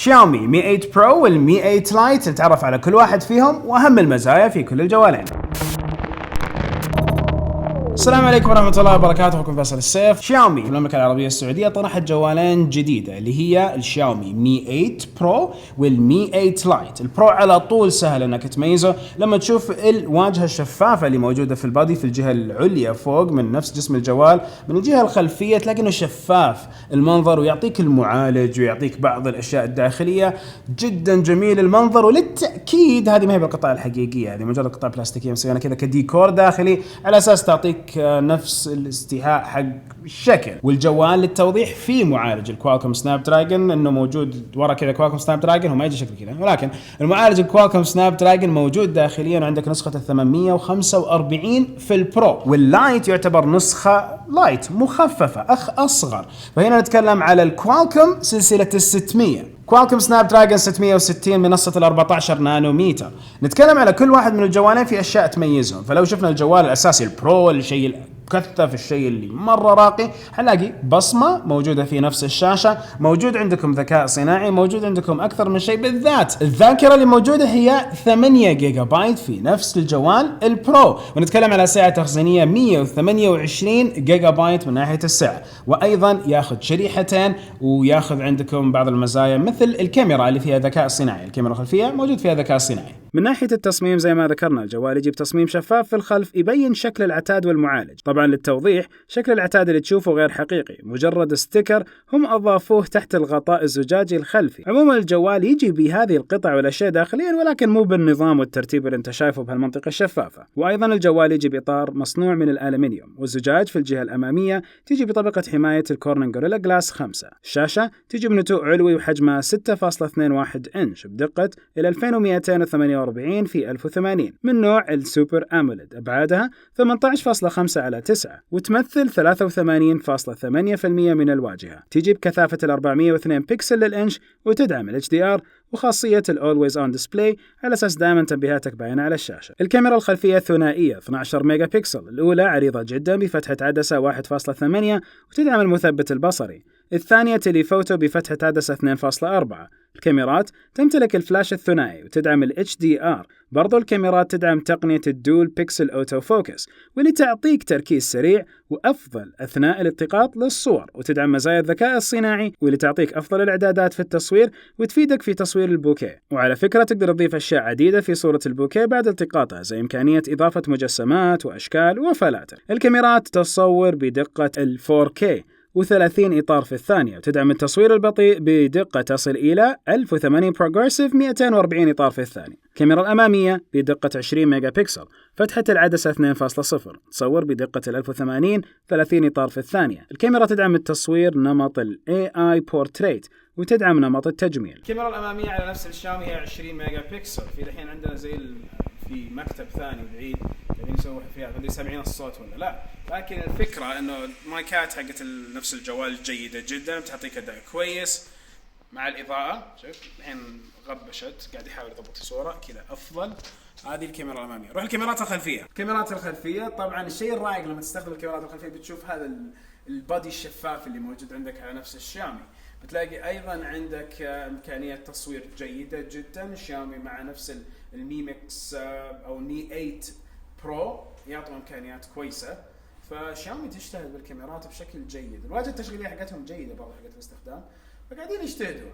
شاومي مي 8 برو والمي 8 لايت، نتعرف على كل واحد فيهم واهم المزايا في كل الجوالين. السلام عليكم ورحمة الله وبركاته، أخوكم فيصل السيف. شاومي في المملكة العربية السعودية طرحت جوالين جديدة اللي هي الشاومي مي 8 برو والمي 8 لايت. البرو على طول سهل انك تميزه لما تشوف الواجهة الشفافة اللي موجودة في البادي في الجهة العليا فوق من نفس جسم الجوال، من الجهة الخلفية تلاقي انه شفاف المنظر ويعطيك المعالج ويعطيك بعض الاشياء الداخلية. جدا جميل المنظر، وللتأكيد هذه ما هي بالقطع الحقيقية، هذه مجرد قطع بلاستيكية مسوينها كذا كديكور داخلي على اساس تعطيك نفس الاستيحاء حق الشكل. والجوال للتوضيح فيه معالج الكوالكوم سناب دراجون، انه موجود ورا كذا كوالكوم سناب دراجون، هو ما يجي شكل كذا، ولكن المعالج الكوالكوم سناب دراجون موجود داخليا، وعندك نسخة 845 في البرو. واللايت يعتبر نسخة لايت مخففة اصغر. فهنا نتكلم على الكوالكوم سلسلة ال600، كوالكوم سناب دراجون 660 منصة ال 14 نانومتر. نتكلم على كل واحد من الجوالين في أشياء تميزهم. فلو شفنا الجوال الأساسي البرو، الشيء كثف، الشيء اللي مرة راقي، حنلاقي بصمة موجودة في نفس الشاشة، موجود عندكم ذكاء صناعي، موجود عندكم أكثر من شيء، بالذات الذاكرة اللي موجودة هي 8 جيجا بايت في نفس الجوال البرو، ونتكلم على سعة تخزينية 128 جيجا بايت من ناحية السعة. وأيضا ياخذ شريحتين، وياخذ عندكم بعض المزايا مثل الكاميرا اللي فيها ذكاء صناعي، الكاميرا الخلفية موجود فيها ذكاء صناعي. من ناحية التصميم زي ما ذكرنا، الجوال يجيب تصميم شفاف في الخلف يبين شكل العتاد والمعالج. طبعا للتوضيح، شكل العتاد اللي تشوفه غير حقيقي، مجرد ستيكر هم أضافوه تحت الغطاء الزجاجي الخلفي. عموما الجوال يجي بهذه القطع والأشياء داخليا، ولكن مو بالنظام والترتيب اللي انت شايفه بهالمنطقة الشفافة. وأيضا الجوال يجي بإطار مصنوع من الألمنيوم، والزجاج في الجهة الأمامية تيجي بطبقة حماية الكورنينج غوريلا جلاس 5. الشاشة تيجي بنتوء علوي وحجمها 6.21 إنش بدقة إلى 2248 في 1080 من نوع السوبر أموليد. أبعادها 18.5 على 9 وتمثل 83.8% من الواجهة. تيجي بكثافة 402 بكسل للإنش، وتدعم ال HDR وخاصية ال Always On Display على أساس دائما تنبيهاتك باينة على الشاشة. الكاميرا الخلفية ثنائية 12 ميجا بكسل، الأولى عريضة جدا بفتحة عدسة 1.8 وتدعم المثبت البصري. الثانية تيليفوتو بفتحة عدسة 2.4. الكاميرات تمتلك الفلاش الثنائي وتدعم ال HDR. برضو الكاميرات تدعم تقنية الدول بيكسل أوتو فوكس، واللي تعطيك تركيز سريع وأفضل أثناء الالتقاط للصور، وتدعم مزايا الذكاء الصناعي واللي تعطيك أفضل الإعدادات في التصوير وتفيدك في تصوير البوكيه. وعلى فكرة تقدر تضيف أشياء عديدة في صورة البوكيه بعد التقاطها، زي إمكانية إضافة مجسمات وأشكال وفلاتر. الكاميرات تصور بدقة ال 4K و30 إطار في الثانية، وتدعم التصوير البطيء بدقة تصل إلى 1080 بروجريسيف 240 إطار في الثانية. الكاميرا الأمامية بدقة 20 ميجا بكسل، فتحة العدسة 2.0، تصور بدقة 1080 30 إطار في الثانية. الكاميرا تدعم التصوير نمط ال AI Portrait وتدعم نمط التجميل. الكاميرا الأمامية على نفس الشاومي هي 20 ميجا بكسل. في الحين عندنا زي في مكتب ثاني بعيد قاعدين نسوي فيها، اللي سامعين الصوت ولا لا، لكن الفكرة انه المايكات حقت نفس الجوال جيدة جدا، بتعطيك اداء كويس مع الإضاءة. شوف الحين غبشت، قاعد يحاول يضبط الصورة كذا افضل. هذه الكاميرا الأمامية. روح الكاميرات الخلفية. الكاميرات الخلفية طبعا الشيء الرائع لما تستخدم الكاميرات الخلفية بتشوف هذا البادي الشفاف اللي موجود عندك على نفس الشاومي. بتلاقي ايضا عندك امكانية تصوير جيدة جدا. الشاومي مع نفس المي ميكس او مي 8 برو يعطوا امكانيات كويسة، فشاومي تجتهد بالكاميرات بشكل جيد. الواجهة التشغيلية حقتهم جيدة برضه حقت الاستخدام، فقاعدين يجتهدوا،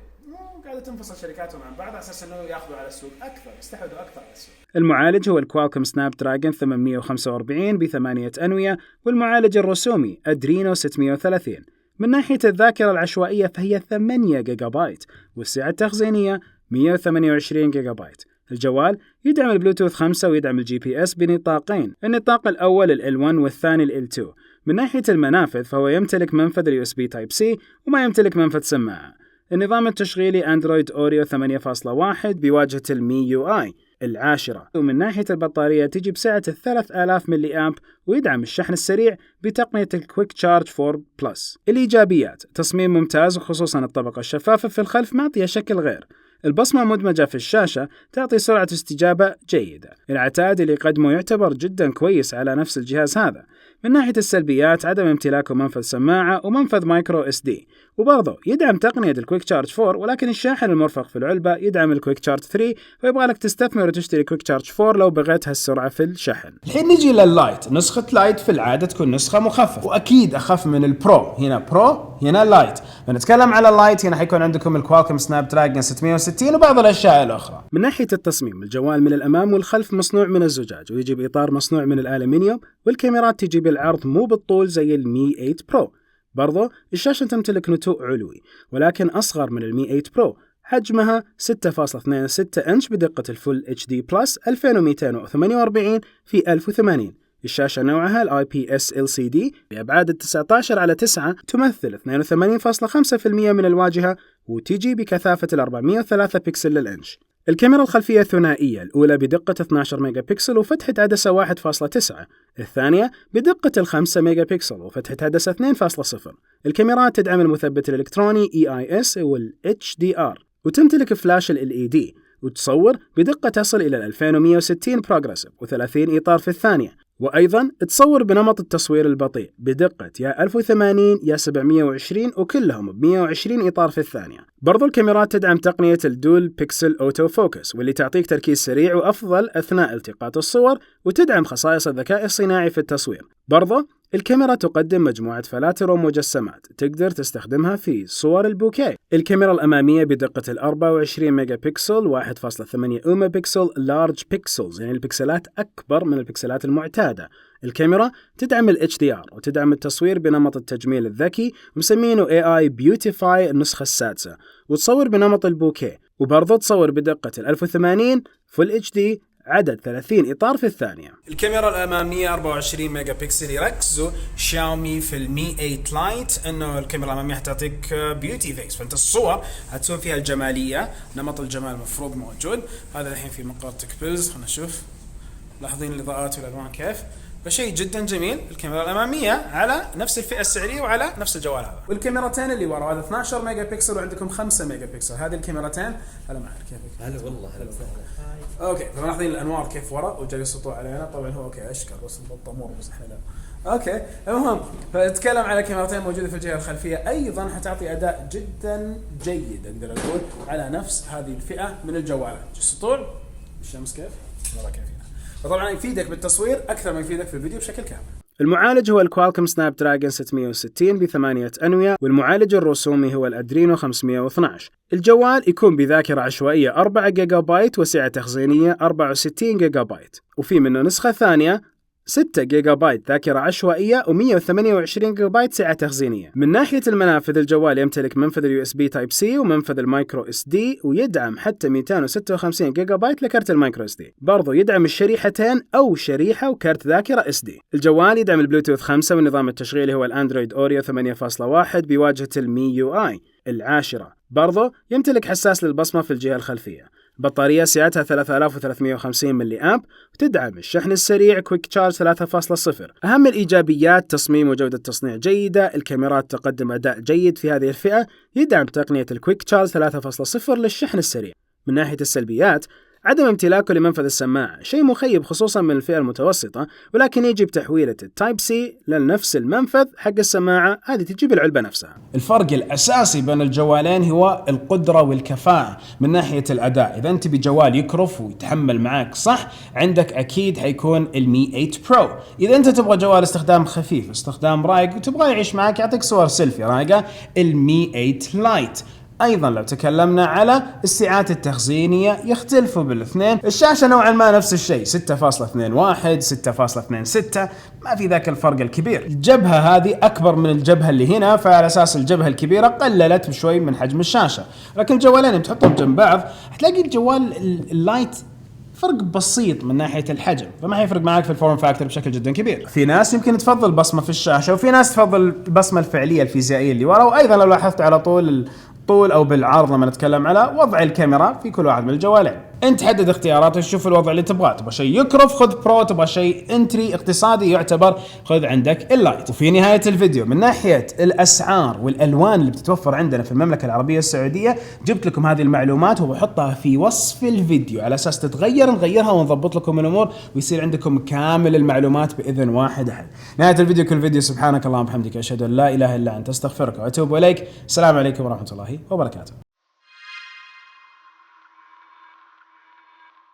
وقاعدة تنفصل شركاتهم عن بعض على اساس انه ياخذوا على السوق اكثر، يستحوذوا اكثر على السوق. المعالج هو الكوالكوم سناب دراجون 845 ب8 أنوية، والمعالج الرسومي أدرينو 630. من ناحية الذاكرة العشوائية فهي 8 جيجا بايت، والسعة التخزينية 128 جيجا بايت. الجوال يدعم البلوتوث 5 ويدعم الجي بي اس بنطاقين، النطاق الأول ال L1 والثاني ال L2. من ناحية المنافذ فهو يمتلك منفذ ال USB Type-C وما يمتلك منفذ سماعة. النظام التشغيلي أندرويد أوريو 8.1 بواجهة المي يو آي 10. ومن ناحية البطارية تجي بسعة 3000 ملي أمب، ويدعم الشحن السريع بتقنية الكويك تشارج 4 بلس. الإيجابيات: تصميم ممتاز، وخصوصا الطبقة الشفافة في الخلف معطية شكل غير. البصمة مدمجة في الشاشة تعطي سرعة استجابة جيدة. العتاد اللي يقدمه يعتبر جدا كويس على نفس الجهاز هذا. من ناحية السلبيات: عدم امتلاكه منفذ سماعة ومنفذ مايكرو SD، وبرضه يدعم تقنية الكويك تشارج 4، ولكن الشاحن المرفق في العلبة يدعم الكويك تشارج 3، فيبغى لك تستثمر وتشتري كويك تشارج 4 لو بغيت هالسرعة في الشحن. الحين نجي لللايت. نسخة لايت في العادة تكون نسخة مخففة، وأكيد أخف من البرو. هنا برو، هنا لايت. بنتكلم على اللايت، هنا حيكون عندكم الكوالكوم سناب دراجون 660 وبعض الأشياء الأخرى. من ناحية التصميم، الجوال من الأمام والخلف مصنوع من الزجاج، ويجي بإطار مصنوع من الألمنيوم، والكاميرات تجي بالعرض مو بالطول زي المي 8 برو. برضو الشاشة تمتلك نتوء علوي ولكن أصغر من المي 8 برو، حجمها 6.26 إنش بدقة الفول اتش دي بلس 2248 في 1080. الشاشة نوعها ال IPS LCD بأبعاد 19:9، تمثل 82.5% من الواجهة، وتجي بكثافة 403 بكسل للإنش. الكاميرا الخلفية ثنائية، الأولى بدقة 12 ميجا بكسل وفتحة عدسة 1.9، الثانية بدقة 5 ميجا بكسل وفتحة عدسة 2.0. الكاميرات تدعم المثبت الإلكتروني EIS وال HDR، وتمتلك فلاش ال LED، وتصور بدقة تصل إلى 2160 بروجريسيف و30 إطار في الثانية، وأيضا تصور بنمط التصوير البطيء بدقة يا 1080 يا 720 وكلهم ب 120 إطار في الثانية. برضو الكاميرات تدعم تقنية الدول بيكسل أوتو فوكس، واللي تعطيك تركيز سريع وأفضل أثناء التقاط الصور، وتدعم خصائص الذكاء الصناعي في التصوير. برضو الكاميرا تقدم مجموعة فلاتر ومجسمات تقدر تستخدمها في صور البوكيه. الكاميرا الأمامية بدقة 24 ميجا بكسل 1.8 أومة بكسل لارج بيكسلز، يعني البكسلات أكبر من البكسلات المعتادة. الكاميرا تدعم ال HDR وتدعم التصوير بنمط التجميل الذكي، مسمينه AI Beautify النسخة السادسة، وتصور بنمط البوكيه، وبرضه تصور بدقة 1080 Full HD عدد 30 إطار في الثانية. الكاميرا الأمامية 24 ميجا بكسل. يركزوا شاومي في المي 8 لايت إنه الكاميرا الأمامية حتعطيك بيوتي فيكس، فأنت الصور هتكون فيها الجمالية، نمط الجمال المفروض موجود. هذا الحين في مقر تكبيلز، خلنا نشوف، لاحظين الإضاءات والألوان كيف، فشيء جدا جميل. الكاميرا الأمامية على نفس الفئة السعرية وعلى نفس الجوال هذا. والكاميرتين اللي ورا هذا 12 ميجا بكسل وعندكم 5 ميجا بكسل. هذه الكاميرتين هلا معك كيفك؟ هلا والله هلا وسهلا. اوكي، فملاحظين الانوار كيف ورا وجاي السطوع علينا. طبعا هو اوكي اشكر بس الطمور بس احنا لا. اوكي المهم، فنتكلم على كاميرتين موجوده في الجهه الخلفيه، ايضا حتعطي اداء جدا جيد اقدر اقول على نفس هذه الفئه من الجوالات. السطوع الشمس كيف ورا كيف، فطبعا يفيدك بالتصوير اكثر ما يفيدك في الفيديو بشكل كامل. المعالج هو الكوالكوم سناب دراجون 660 ب8 أنوية، والمعالج الرسومي هو الأدرينو 512. الجوال يكون بذاكرة عشوائية 4 جيجا بايت وسعة تخزينية 64 جيجا بايت، وفي منه نسخة ثانية 6 جيجا بايت ذاكرة عشوائية و128 جيجا بايت سعة تخزينية. من ناحية المنافذ، الجوال يمتلك منفذ USB Type-C ومنفذ المايكرو SD، ويدعم حتى 256 جيجا بايت لكارت المايكرو SD. برضو يدعم الشريحتين أو شريحة وكارت ذاكرة SD. الجوال يدعم البلوتوث 5، والنظام التشغيلي هو الأندرويد أوريو 8.1 بواجهة المي UI 10. برضو يمتلك حساس للبصمة في الجهة الخلفية. بطارية سعتها 3350 ملي أمب، وتدعم الشحن السريع كويك تشارج 3.0. أهم الإيجابيات تصميم وجودة تصنيع جيدة. الكاميرات تقدم أداء جيد في هذه الفئة، يدعم تقنية الكويك تشارج 3.0 للشحن السريع. من ناحية السلبيات، عدم امتلاكه لمنفذ السماعة، شيء مخيب خصوصا من الفئة المتوسطة، ولكن يجي بتحويلة التايب سي لنفس المنفذ حق السماعة، هذه تجيب العلبة نفسها. الفرق الأساسي بين الجوالين هو القدرة والكفاءة. من ناحية الأداء، إذا أنت بجوال يكرف ويتحمل معاك صح، عندك أكيد حيكون المي 8 برو. إذا أنت تبغى جوال استخدام خفيف، استخدام رايق، وتبغى يعيش معاك يعطيك صور سيلفي رايقة، المي 8 لايت. أيضا لو تكلمنا على السعات التخزينية، يختلفوا بالاثنين. الشاشة نوعا ما نفس الشيء، 6.21 6.26، ما في ذاك الفرق الكبير. الجبهة هذه أكبر من الجبهة اللي هنا، فعلى أساس الجبهة الكبيرة قللت بشوي من حجم الشاشة. لكن الجوالين تحطهم جنب بعض هتلاقي الجوال اللايت فرق بسيط من ناحية الحجم، فما حيفرق معاك في الفورم فاكتور بشكل جدا كبير. في ناس يمكن تفضل بصمة في الشاشة، وفي ناس تفضل البصمة الفعلية الفيزيائية اللي ورا. وأيضا لو لاحظت على طول أو بالعرض لما نتكلم على وضع الكاميرا في كل واحد من الجوالين. انت حدد اختياراتك، شوف الوضع اللي تبغاه. تبغى شيء يكرف خذ برو، تبغى شيء انتري اقتصادي يعتبر خذ عندك اللايت. وفي نهاية الفيديو من ناحية الاسعار والالوان اللي بتتوفر عندنا في المملكة العربية السعودية جبت لكم هذه المعلومات وبحطها في وصف الفيديو على اساس تتغير نغيرها ونضبط لكم الامور ويصير عندكم كامل المعلومات باذن واحد احد. نهاية الفيديو كل فيديو سبحانك اللهم وبحمدك اشهد ان لا اله الا انت استغفرك واتوب اليك. السلام عليكم ورحمة الله وبركاته.